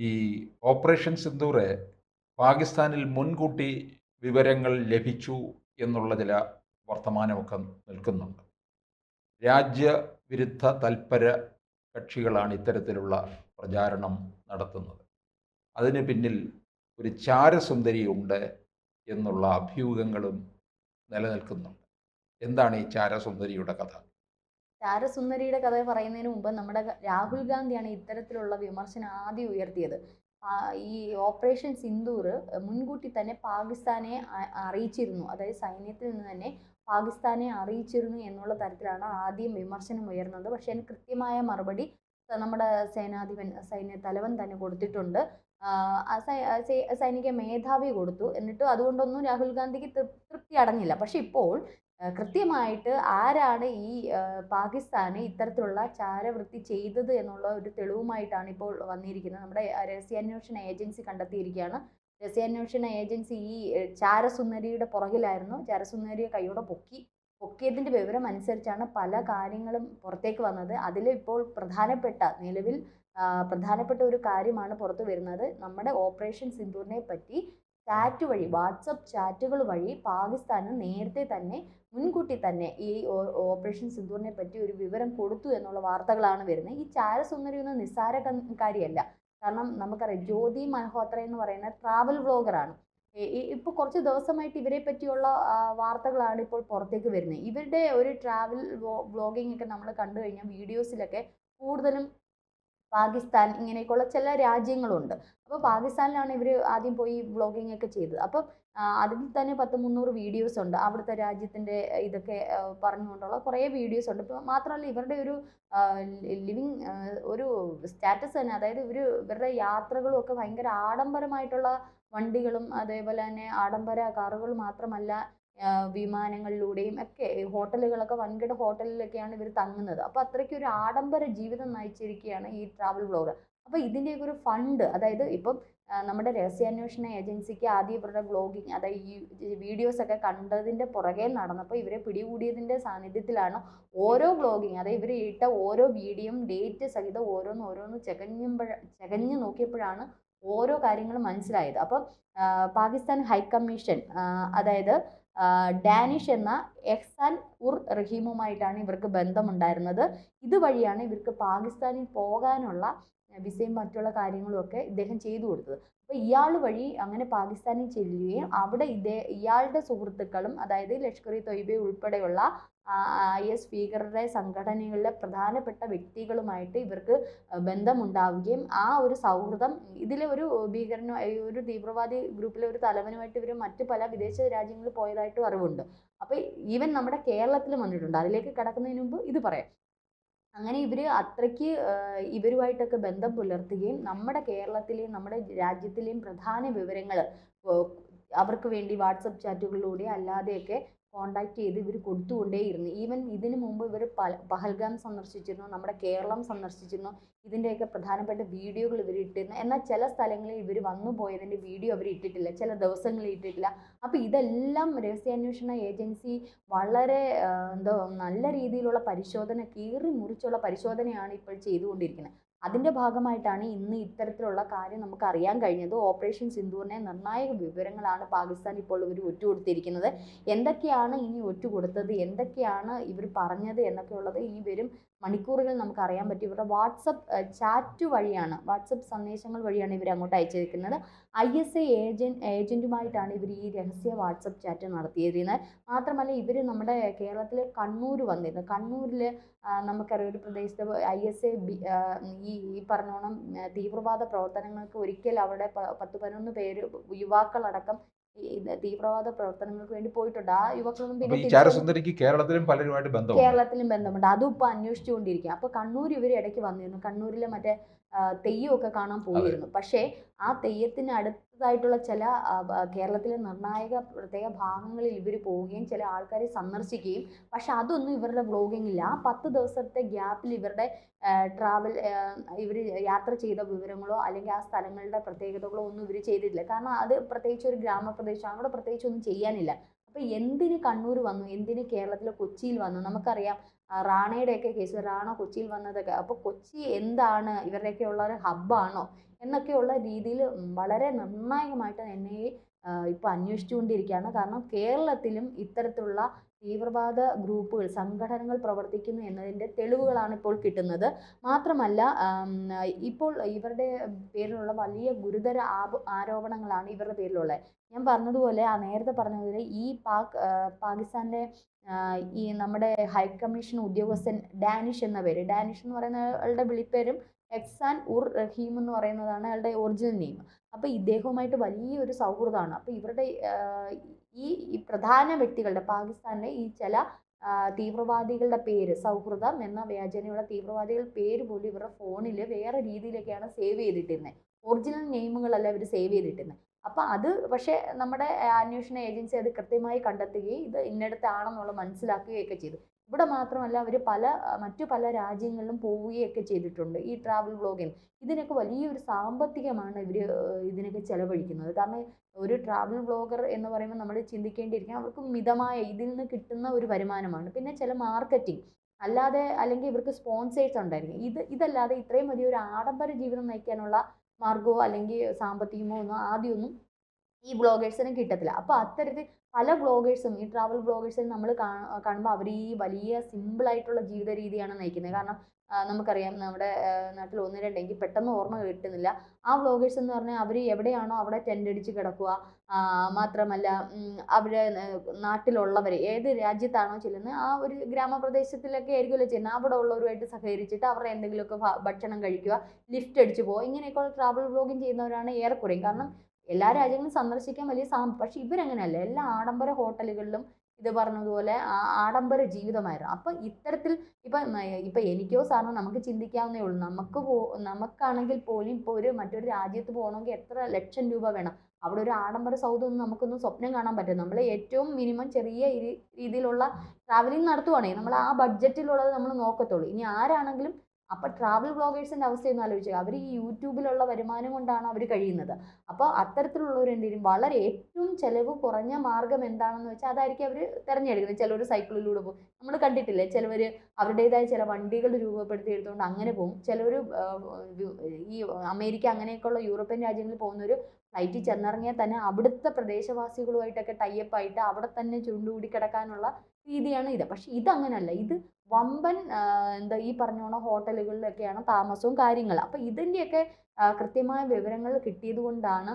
ഈ ഓപ്പറേഷൻ സിന്ദൂർ പാകിസ്ഥാനിൽ മുൻകൂട്ടി വിവരങ്ങൾ ലഭിച്ചു എന്നുള്ള ചില വർത്തമാനമൊക്കെ നിൽക്കുന്നുണ്ട്. രാജ്യവിരുദ്ധ തൽപര കക്ഷികളാണ് ഇത്തരത്തിലുള്ള പ്രചാരണം നടത്തുന്നത്. അതിന് പിന്നിൽ ഒരു ചാരസുന്ദരിയുണ്ട് എന്നുള്ള അഭ്യൂഹങ്ങളും നിലനിൽക്കുന്നുണ്ട്. എന്താണ് ഈ ചാരസുന്ദരിയുടെ കഥ? ചാരസുന്ദരിയുടെ കഥ പറയുന്നതിന് മുമ്പ് നമ്മുടെ രാഹുൽ ഗാന്ധിയാണ് ഇത്തരത്തിലുള്ള വിമർശനം ആദ്യം ഉയർത്തിയത്. ഈ ഓപ്പറേഷൻ സിന്ദൂർ മുൻകൂട്ടി തന്നെ പാകിസ്ഥാനെ അറിയിച്ചിരുന്നു. അതായത് സൈന്യത്തിൽ നിന്ന് തന്നെ പാകിസ്ഥാനെ അറിയിച്ചിരുന്നു എന്നുള്ള തരത്തിലാണ് ആദ്യം വിമർശനം ഉയർന്നത്. പക്ഷേ അതിന് കൃത്യമായ മറുപടി നമ്മുടെ സൈന്യ തലവൻ തന്നെ കൊടുത്തിട്ടുണ്ട്. സൈനിക മേധാവി കൊടുത്തു. എന്നിട്ട് അതുകൊണ്ടൊന്നും രാഹുൽ ഗാന്ധിക്ക് തൃപ്തി അടഞ്ഞില്ല. പക്ഷെ ഇപ്പോൾ കൃത്യമായിട്ട് ആരാണ് ഈ പാകിസ്ഥാന് ഇത്തരത്തിലുള്ള ചാരവൃത്തി ചെയ്തത് എന്നുള്ള ഒരു തെളിവുമായിട്ടാണ് ഇപ്പോൾ വന്നിരിക്കുന്നത്. നമ്മുടെ രഹസ്യാന്വേഷണ ഏജൻസി കണ്ടെത്തിയിരിക്കുകയാണ്. രഹസ്യാന്വേഷണ ഏജൻസി ഈ ചാരസുന്ദരിയുടെ പുറകിലായിരുന്നു. ചാരസുന്ദരിയെ കൈയോടെ പൊക്കിയതിൻ്റെ വിവരം അനുസരിച്ചാണ് പല കാര്യങ്ങളും പുറത്തേക്ക് വന്നത്. അതിൽ ഇപ്പോൾ നിലവിൽ പ്രധാനപ്പെട്ട ഒരു കാര്യമാണ് പുറത്തു വരുന്നത്. നമ്മുടെ ഓപ്പറേഷൻ സിന്ദൂറിനെ പറ്റി ചാറ്റ് വഴി, വാട്സപ്പ് ചാറ്റുകൾ വഴി പാകിസ്ഥാന് നേരത്തെ തന്നെ മുൻകൂട്ടി തന്നെ ഈ ഓപ്പറേഷൻ സിന്ദൂറിനെ പറ്റി ഒരു വിവരം കൊടുത്തു എന്നുള്ള വാർത്തകളാണ് വരുന്നത്. ഈ ചാരസുന്ദരി ഒന്നും കാര്യമല്ല. കാരണം നമുക്കറിയാം, ജ്യോതി മൽഹോത്ര എന്ന് പറയുന്ന ട്രാവൽ വ്ളോഗറാണ്. ഇപ്പോൾ കുറച്ച് ദിവസമായിട്ട് ഇവരെ പറ്റിയുള്ള വാർത്തകളാണ് ഇപ്പോൾ പുറത്തേക്ക് വരുന്നത്. ഇവരുടെ ഒരു ട്രാവൽ വ്ളോഗിംഗ് ഒക്കെ നമ്മൾ കണ്ടു കഴിഞ്ഞാൽ വീഡിയോസിലൊക്കെ കൂടുതലും പാകിസ്ഥാൻ ഇങ്ങനെയൊക്കെയുള്ള ചില രാജ്യങ്ങളുണ്ട്. അപ്പോൾ പാകിസ്ഥാനിലാണ് ഇവർ ആദ്യം പോയി വ്ളോഗിംഗ് ഒക്കെ ചെയ്തത്. അപ്പം അതിൽ തന്നെ 100-300 വീഡിയോസ് ഉണ്ട്. അവിടുത്തെ രാജ്യത്തിൻ്റെ ഇതൊക്കെ പറഞ്ഞുകൊണ്ടുള്ള കുറേ വീഡിയോസ് ഉണ്ട്. ഇപ്പോൾ മാത്രമല്ല, ഇവരുടെ ഒരു ലിവിങ് ഒരു സ്റ്റാറ്റസ് തന്നെ, അതായത് ഇവരുടെ യാത്രകളും ഒക്കെ ഭയങ്കര ആഡംബരമായിട്ടുള്ള വണ്ടികളും അതേപോലെ തന്നെ ആഡംബര കാറുകൾ മാത്രമല്ല, വിമാനങ്ങളിലൂടെയും ഒക്കെ ഹോട്ടലുകളൊക്കെ, വൻകിട ഹോട്ടലിലൊക്കെയാണ് ഇവർ തങ്ങുന്നത്. അപ്പോൾ അത്രയ്ക്ക് ഒരു ആഡംബര ജീവിതം നയിച്ചിരിക്കുകയാണ് ഈ ട്രാവൽ വ്ളോഗർ. അപ്പോൾ ഇതിൻ്റെയൊക്കെ ഒരു ഫണ്ട്, അതായത് ഇപ്പം നമ്മുടെ രഹസ്യാന്വേഷണ ഏജൻസിക്ക് ആദ്യം ഇവരുടെ വ്ളോഗിങ്, അതായത് ഈ വീഡിയോസൊക്കെ കണ്ടതിൻ്റെ പുറകെ നടന്നപ്പോൾ ഇവരെ പിടികൂടിയതിൻ്റെ സാന്നിധ്യത്തിലാണ് ഓരോ വ്ളോഗിങ്, അതായത് ഇവർ ഇട്ട ഓരോ വീഡിയോയും ഡേറ്റ് സഹിതം ഓരോന്ന് ചകഞ്ഞ് നോക്കിയപ്പോഴാണ് ഓരോ കാര്യങ്ങളും മനസ്സിലായത്. അപ്പം പാകിസ്ഥാൻ ഹൈക്കമ്മീഷൻ, അതായത് ഡാനിഷ് എന്ന എഹ്സാൻ ഉർ റഹീമുമായിട്ടാണ് ഇവർക്ക് ബന്ധമുണ്ടായിരുന്നത്. ഇതുവഴിയാണ് ഇവർക്ക് പാകിസ്ഥാനിൽ പോകാനുള്ള വിസയും മറ്റുള്ള കാര്യങ്ങളും ഒക്കെ ഇദ്ദേഹം ചെയ്തു കൊടുത്തത്. അപ്പോൾ ഇയാൾ വഴി അങ്ങനെ പാകിസ്ഥാനിൽ ചെല്ലുകയും അവിടെ ഇയാളുടെ സുഹൃത്തുക്കളും, അതായത് ലഷ്കർ ഇ തൊയ്ബ ഉൾപ്പെടെയുള്ള IS ഭീകരരുടെ സംഘടനകളിലെ പ്രധാനപ്പെട്ട വ്യക്തികളുമായിട്ട് ഇവർക്ക് ബന്ധമുണ്ടാവുകയും ആ ഒരു സൗഹൃദം ഇതിലെ ഒരു തീവ്രവാദി ഗ്രൂപ്പിലെ ഒരു തലവനുമായിട്ട് ഇവർ മറ്റു പല വിദേശ രാജ്യങ്ങളിൽ പോയതായിട്ടും അറിവുണ്ട്. അപ്പോൾ ഈവൻ നമ്മുടെ കേരളത്തിൽ വന്നിട്ടുണ്ട്. അതിലേക്ക് കടക്കുന്നതിന് മുമ്പ് ഇത് പറയാം. അങ്ങനെ ഇവർ അത്രയ്ക്ക് ഇവരുമായിട്ടൊക്കെ ബന്ധം പുലർത്തുകയും നമ്മുടെ കേരളത്തിലെയും നമ്മുടെ രാജ്യത്തിലെയും പ്രധാന വിവരങ്ങൾ അവർക്ക് വേണ്ടി വാട്സപ്പ് ചാറ്റുകളിലൂടെ അല്ലാതെയൊക്കെ കോണ്ടാക്ട് ചെയ്ത് ഇവർ കൊടുത്തുകൊണ്ടേയിരുന്നു. ഈവൻ ഇതിനു മുമ്പ് ഇവർ പഹൽഗാം സന്ദർശിച്ചിരുന്നു, നമ്മുടെ കേരളം സന്ദർശിച്ചിരുന്നു. ഇതിൻ്റെയൊക്കെ പ്രധാനപ്പെട്ട വീഡിയോകൾ ഇവർ ഇട്ടിരുന്നു. എന്നാൽ ചില സ്ഥലങ്ങളിൽ ഇവർ വന്നു പോയതിൻ്റെ വീഡിയോ അവർ ഇട്ടിട്ടില്ല, ചില ദിവസങ്ങളിൽ ഇട്ടിട്ടില്ല. അപ്പോൾ ഇതെല്ലാം രഹസ്യാന്വേഷണ ഏജൻസി വളരെ നല്ല രീതിയിലുള്ള പരിശോധന, കീറി മുറിച്ചുള്ള പരിശോധനയാണ് ഇപ്പോൾ ചെയ്തുകൊണ്ടിരിക്കുന്നത്. അതിൻ്റെ ഭാഗമായിട്ടാണ് ഇന്ന് ഇത്തരത്തിലുള്ള കാര്യം നമുക്ക് അറിയാൻ കഴിഞ്ഞത്. ഓപ്പറേഷൻ സിന്ദൂറിനെ നിർണായക വിവരങ്ങളാണ് പാകിസ്ഥാൻ ഇപ്പോൾ ഇവർ ഒറ്റുകൊടുത്തിരിക്കുന്നത്. എന്തൊക്കെയാണ് ഇനി ഒറ്റുകൊടുത്തത്, എന്തൊക്കെയാണ് ഇവർ പറഞ്ഞത് എന്നൊക്കെയുള്ളത് ഈ വരും മണിക്കൂറുകൾ നമുക്ക് അറിയാൻ പറ്റും. ഇവരുടെ വാട്സപ്പ് വാട്സപ്പ് സന്ദേശങ്ങൾ വഴിയാണ് ഇവർ അങ്ങോട്ട് അയച്ചിരിക്കുന്നത്. ISI ഏജൻറ്റുമായിട്ടാണ് ഇവർ ഈ രഹസ്യ വാട്സപ്പ് ചാറ്റ് നടത്തിയിരുന്നത്. മാത്രമല്ല, ഇവർ നമ്മുടെ കേരളത്തിലെ കണ്ണൂർ വന്നിരുന്നു. കണ്ണൂരിൽ നമുക്കറിയാം, ഒരു പ്രദേശത്ത് ISI ഈ പറഞ്ഞോണം തീവ്രവാദ പ്രവർത്തനങ്ങൾക്ക് ഒരിക്കൽ അവിടെ 10-11 പേര് യുവാക്കളടക്കം ഈ തീവ്രവാദ പ്രവർത്തനങ്ങൾക്ക് വേണ്ടി പോയിട്ടുണ്ട്. ആ യുവാക്കളൊന്നും പിന്നെ ഈ ചാരസുന്ദരിക്ക് കേരളത്തിലും പലരുമായിട്ട് ബന്ധമുണ്ട്. അതും ഇപ്പോൾ അന്വേഷിച്ചുകൊണ്ടിരിക്കുക. അപ്പോൾ കണ്ണൂർ ഇവർ ഇടയ്ക്ക് വന്നിരുന്നു. കണ്ണൂരിലെ മറ്റേ തെയ്യമൊക്കെ കാണാൻ പോയിരുന്നു. പക്ഷേ ആ തെയ്യത്തിന് അടുത്തതായിട്ടുള്ള ചില കേരളത്തിലെ നിർണായക പ്രത്യേക ഭാഗങ്ങളിൽ ഇവർ പോവുകയും ചില ആൾക്കാരെ സന്ദർശിക്കുകയും, പക്ഷെ അതൊന്നും ഇവരുടെ വ്ളോഗിങ്ങില്ല. ആ 10 ദിവസത്തെ ഗ്യാപ്പിൽ ഇവരുടെ ഇവർ യാത്ര ചെയ്ത വിവരങ്ങളോ അല്ലെങ്കിൽ ആ സ്ഥലങ്ങളുടെ പ്രത്യേകതകളോ ഒന്നും ഇവർ ചെയ്തിട്ടില്ല. കാരണം അത് പ്രത്യേകിച്ച് ഒരു ഗ്രാമപ്രദേശം, അവിടെ പ്രത്യേകിച്ച് ഒന്നും ചെയ്യാനില്ല. അപ്പോൾ എന്തിന് കണ്ണൂർ വന്നു, എന്തിന് കേരളത്തിലെ കൊച്ചിയിൽ വന്നു? നമുക്കറിയാം, റാണയുടെയൊക്കെ കേസ്, റാണ കൊച്ചിയിൽ വന്നതൊക്കെ. അപ്പോൾ കൊച്ചി എന്താണ്, ഇവരുടെയൊക്കെ ഉള്ള ഒരു ഹബ്ബാണോ? എന്നൊക്കെയുള്ള രീതിയിൽ വളരെ നിർണായകമായിട്ട് എന്നെ ഇപ്പോൾ അന്വേഷിച്ചുകൊണ്ടിരിക്കുകയാണ്. കാരണം കേരളത്തിലും ഇത്തരത്തിലുള്ള തീവ്രവാദ ഗ്രൂപ്പുകൾ, സംഘടനകൾ പ്രവർത്തിക്കുന്നു എന്നതിൻ്റെ തെളിവുകളാണ് ഇപ്പോൾ കിട്ടുന്നത്. മാത്രമല്ല ഇപ്പോൾ ഇവരുടെ പേരിലുള്ള വലിയ ഗുരുതര ആരോപണങ്ങളാണ് ഇവരുടെ പേരിലുള്ളത്. ഞാൻ പറഞ്ഞതുപോലെ നേരത്തെ പറഞ്ഞതുപോലെ ഈ പാകിസ്ഥാൻ്റെ ഈ നമ്മുടെ ഹൈക്കമ്മീഷൻ ഉദ്യോഗസ്ഥൻ ഡാനിഷ് എന്ന പേര്, ഡാനിഷ് എന്ന് പറയുന്ന ആളുടെ വിളിപ്പേരും എഹ്സാൻ ഉർ റഹീം എന്ന് പറയുന്നതാണ് അയാളുടെ ഒറിജിനൽ നെയിം. അപ്പോൾ ഇദ്ദേഹവുമായിട്ട് വലിയൊരു സൗഹൃദമാണ്. അപ്പോൾ ഇവരുടെ ഈ പ്രധാന വ്യക്തികളുടെ പാകിസ്ഥാനിലെ ഈ ചില തീവ്രവാദികളുടെ പേര്, സൗഹൃദം എന്ന വ്യാജേനയുള്ള തീവ്രവാദികളുടെ പേര് പോലും ഇവരുടെ ഫോണിൽ വേറെ രീതിയിലൊക്കെയാണ് സേവ് ചെയ്തിട്ടിരുന്നത്. ഒറിജിനൽ നെയിമുകളല്ല ഇവർ സേവ് ചെയ്തിട്ടിരുന്നത്. അപ്പോൾ അത് പക്ഷേ നമ്മുടെ അന്വേഷണ ഏജൻസി അത് കൃത്യമായി കണ്ടെത്തുകയും ഇത് ഇന്നടത്താണെന്നുള്ള മനസ്സിലാക്കുകയൊക്കെ ചെയ്തു. ഇവിടെ മാത്രമല്ല അവർ മറ്റു പല രാജ്യങ്ങളിലും പോവുകയൊക്കെ ചെയ്തിട്ടുണ്ട് ഈ ട്രാവൽ വ്ളോഗിങ്. ഇതിനൊക്കെ വലിയൊരു സാമ്പത്തികമാണ് ഇവർ ഇതിനൊക്കെ ചെലവഴിക്കുന്നത്. കാരണം ഒരു ട്രാവൽ വ്ളോഗർ എന്ന് പറയുമ്പോൾ നമ്മൾ ചിന്തിക്കേണ്ടിയിരിക്കും അവർക്ക് മിതമായ ഇതിൽ നിന്ന് കിട്ടുന്ന ഒരു വരുമാനമാണ്. പിന്നെ ചില മാർക്കറ്റിംഗ് അല്ലാതെ, അല്ലെങ്കിൽ ഇവർക്ക് സ്പോൺസേഴ്സ് ഉണ്ടായിരിക്കും. ഇതല്ലാതെ ഇത്രയും വലിയൊരു ആഡംബര ജീവിതം നയിക്കാനുള്ള മാർഗമോ അല്ലെങ്കിൽ സാമ്പത്തികമോ ഒന്നും ആദ്യമൊന്നും ഈ വ്ളോഗേഴ്സിനും കിട്ടത്തില്ല. അപ്പോൾ അത്തരത്തിൽ പല വ്ളോഗേഴ്സും ഈ ട്രാവൽ വ്ളോഗേഴ്സിൽ നമ്മൾ കാണുമ്പോൾ അവർ ഈ വലിയ സിമ്പിളായിട്ടുള്ള ജീവിത രീതിയാണ് നയിക്കുന്നത്. കാരണം നമുക്കറിയാം നമ്മുടെ നാട്ടിൽ ഒന്ന് രണ്ടെങ്കിൽ പെട്ടെന്ന് ഓർമ്മ കിട്ടുന്നില്ല. ആ വ്ളോഗേഴ്സ് എന്ന് പറഞ്ഞാൽ അവർ എവിടെയാണോ അവിടെ ടെൻ്റ് അടിച്ച് കിടക്കുക. മാത്രമല്ല അവിടെ നാട്ടിലുള്ളവർ ഏത് രാജ്യത്താണോ ചെല്ലുന്നത് ആ ഒരു ഗ്രാമപ്രദേശത്തിലൊക്കെ ആയിരിക്കുമല്ലോ ചെയ്യുന്നത്. അവിടെ ഉള്ളവരുമായിട്ട് സഹകരിച്ചിട്ട് അവരുടെ എന്തെങ്കിലുമൊക്കെ ഭക്ഷണം കഴിക്കുക, ലിഫ്റ്റ് അടിച്ച് പോകുക, ഇങ്ങനെയൊക്കെയുള്ള ട്രാവൽ വ്ളോഗിങ് ചെയ്യുന്നവരാണ് ഏറെക്കുറയും. കാരണം എല്ലാ രാജ്യങ്ങളും സന്ദർശിക്കാൻ വലിയ പക്ഷെ ഇവരങ്ങനെയല്ല. എല്ലാ ആഡംബര ഹോട്ടലുകളിലും ഇത് പറഞ്ഞതുപോലെ ആഡംബര ജീവിതമായിരുന്നു. അപ്പം ഇത്തരത്തിൽ ഇപ്പം എനിക്കോ സാറിനോ നമുക്ക് ചിന്തിക്കാവുന്നേ ഉള്ളൂ. നമുക്കാണെങ്കിൽ പോലും ഇപ്പോൾ മറ്റൊരു രാജ്യത്ത് പോകണമെങ്കിൽ എത്ര ലക്ഷം രൂപ വേണം. അവിടെ ഒരു ആഡംബര സൗധമൊന്നും നമുക്കൊന്നും സ്വപ്നം കാണാൻ പറ്റും. നമ്മൾ ഏറ്റവും മിനിമം ചെറിയ രീതിയിലുള്ള ട്രാവലിംഗ് നടത്തുവാണെങ്കിൽ നമ്മൾ ആ ബഡ്ജറ്റിലുള്ളത് നമ്മൾ നോക്കത്തുള്ളൂ. ഇനി ആരാണെങ്കിലും അപ്പോൾ ട്രാവൽ വ്ളോഗേഴ്സിൻ്റെ അവസ്ഥയൊന്നും ആലോചിക്കുക. അവർ ഈ യൂട്യൂബിലുള്ള വരുമാനം കൊണ്ടാണ് അവർ കഴിയുന്നത്. അപ്പോൾ അത്തരത്തിലുള്ളവർ എന്ത് ചെയ്യും, വളരെ ഏറ്റവും ചിലവ് കുറഞ്ഞ മാർഗം എന്താണെന്ന് വെച്ചാൽ അതായിരിക്കും അവർ തിരഞ്ഞെടുക്കുന്നത്. ചിലർ സൈക്കിളിലൂടെ പോകും, നമ്മൾ കണ്ടിട്ടില്ലേ. ചിലവർ അവരുടേതായ ചില വണ്ടികൾ രൂപപ്പെടുത്തി എടുത്തുകൊണ്ട് അങ്ങനെ പോകും. ചിലവർ ഈ അമേരിക്ക അങ്ങനെയൊക്കെയുള്ള യൂറോപ്യൻ രാജ്യങ്ങളിൽ പോകുന്നവർ ഫ്ലൈറ്റിൽ ചെന്നിറങ്ങിയാൽ തന്നെ അവിടുത്തെ പ്രദേശവാസികളുമായിട്ടൊക്കെ ടൈപ്പ് ആയിട്ട് അവിടെ തന്നെ ചുരുണ്ടുകൂടി കിടക്കാനുള്ള രീതിയാണ് ഇത്. പക്ഷെ ഇതങ്ങനല്ല. ഇത് വമ്പൻ ഈ പറഞ്ഞോണം ഹോട്ടലുകളിലൊക്കെയാണ് താമസവും കാര്യങ്ങൾ. അപ്പോൾ ഇതിൻ്റെയൊക്കെ കൃത്യമായ വിവരങ്ങൾ കിട്ടിയത് കൊണ്ടാണ്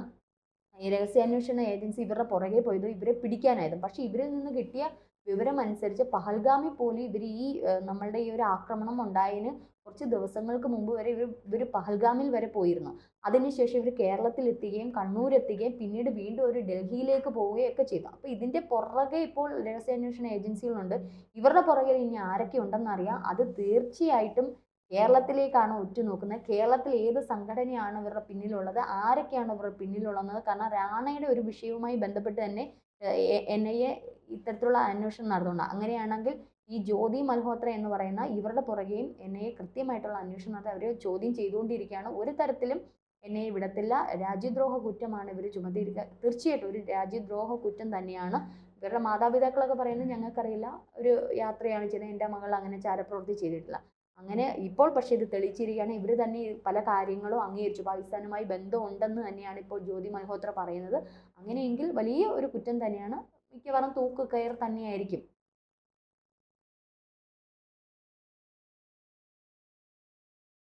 ഈ രഹസ്യാന്വേഷണ ഏജൻസി ഇവരുടെ പുറകെ പോയത്, ഇവരെ പിടിക്കാനായതും. പക്ഷെ ഇവരിൽ നിന്ന് കിട്ടിയ വിവരം അനുസരിച്ച് പഹൽഗാമിൽ പോലും നമ്മളുടെ ഈ ഒരു ആക്രമണം ഉണ്ടായതിന് കുറച്ച് ദിവസങ്ങൾക്ക് മുമ്പ് വരെ ഇവർ പഹൽഗാമിൽ വരെ പോയിരുന്നു. അതിനുശേഷം ഇവർ കേരളത്തിലെത്തുകയും കണ്ണൂരെത്തുകയും പിന്നീട് വീണ്ടും ഒരു ഡൽഹിയിലേക്ക് പോവുകയൊക്കെ ചെയ്തു. അപ്പോൾ ഇതിൻ്റെ പുറകെ ഇപ്പോൾ രഹസ്യാന്വേഷണ ഏജൻസികളുണ്ട്. ഇവരുടെ പുറകെ ഇനി ആരൊക്കെ ഉണ്ടെന്നറിയാം. അത് തീർച്ചയായിട്ടും കേരളത്തിലേക്കാണ് ഉറ്റുനോക്കുന്നത്. കേരളത്തിൽ ഏത് സംഘടനയാണ് ഇവരുടെ പിന്നിലുള്ളത്, ആരൊക്കെയാണ് ഇവരുടെ പിന്നിലുള്ളത്. കാരണം റാണയുടെ ഒരു വിഷയവുമായി ബന്ധപ്പെട്ട് തന്നെ NIA ഇത്തരത്തിലുള്ള അന്വേഷണം നടത്തുന്നുണ്ട്. അങ്ങനെയാണെങ്കിൽ ഈ ജ്യോതി മൽഹോത്ര എന്ന് പറയുന്ന ഇവരുടെ പുറകെയും NIA കൃത്യമായിട്ടുള്ള അന്വേഷണം നടത്തി അവരെ ചോദ്യം ചെയ്തുകൊണ്ടിരിക്കുകയാണ്. ഒരു തരത്തിലും NIA വിടത്തില്ല. രാജ്യദ്രോഹ കുറ്റമാണ് ഇവർ ചുമത്തിയിരിക്കുക. തീർച്ചയായിട്ടും ഒരു രാജ്യദ്രോഹ കുറ്റം തന്നെയാണ്. ഇവരുടെ മാതാപിതാക്കളൊക്കെ പറയുന്നത് ഞങ്ങൾക്കറിയില്ല, ഒരു യാത്രയാണ് ചെയ്തത്, എൻ്റെ മകൾ അങ്ങനെ ചാരപ്രവൃത്തി ചെയ്തിട്ടില്ല. അങ്ങനെ ഇപ്പോൾ പക്ഷേ ഇത് തെളിയിച്ചിരിക്കുകയാണ്. ഇവർ തന്നെ പല കാര്യങ്ങളും അംഗീകരിച്ചു. പാകിസ്ഥാനുമായി ബന്ധമുണ്ടെന്ന് തന്നെയാണ് ഇപ്പോൾ ജ്യോതി മൽഹോത്ര പറയുന്നത്. അങ്ങനെയെങ്കിൽ വലിയ ഒരു കുറ്റം തന്നെയാണ്. മിക്കവാറും തൂക്കുകയർ തന്നെയായിരിക്കും